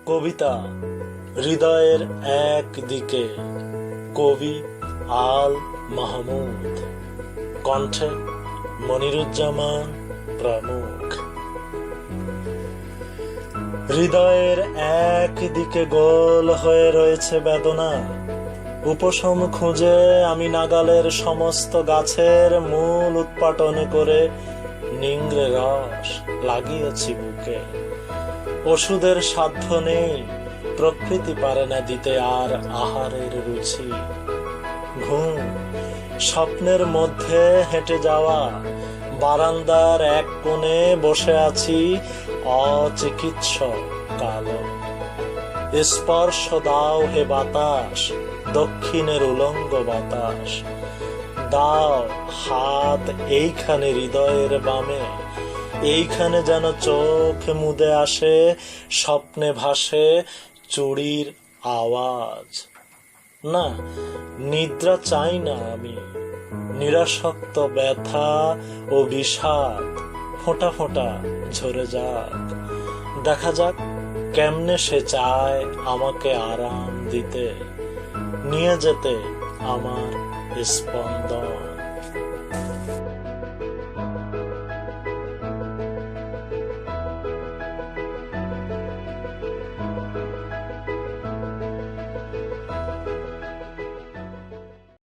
কবিতা হৃদয়ের এক দিকে, কবি আল মাহমুদ, কণ্ঠে মনিরুজ্জামান প্রমুখ। হৃদয়ের এক দিকে গোল হয়ে রয়েছে বেদনা, উপশম খুঁজে আমি নাগালের সমস্ত গাছের মূল উৎপাটন করে নিংড়ে রস লাগিয়েছি বুকে। ওষুধের সাধ্য নেই, প্রকৃতি পারে না দিতে আর আহারের রুচি। ঘুম স্বপ্নের মধ্যে হেঁটে যাওয়া, বারান্দার এক কোণে বসে আছি অচিকিৎস কালো। স্পর্শ দাও হে বাতাস, দক্ষিণের উলঙ্গ বাতাস, দাও হাত এইখানে হৃদয়ের বামে, এইখানে যেন চোখ মুদে আসে, স্বপ্নে ভাসে চুড়ির আওয়াজ। না, নিদ্রা চাই না আমি, নিরাসক্ত ব্যথা ও বিষাদ ফোঁটা ফোঁটা ঝরে যাক। দেখা যাক কেমনে সে চায় আমাকে আরাম দিতে, নিয়ে যেতে আমার স্পন্দন।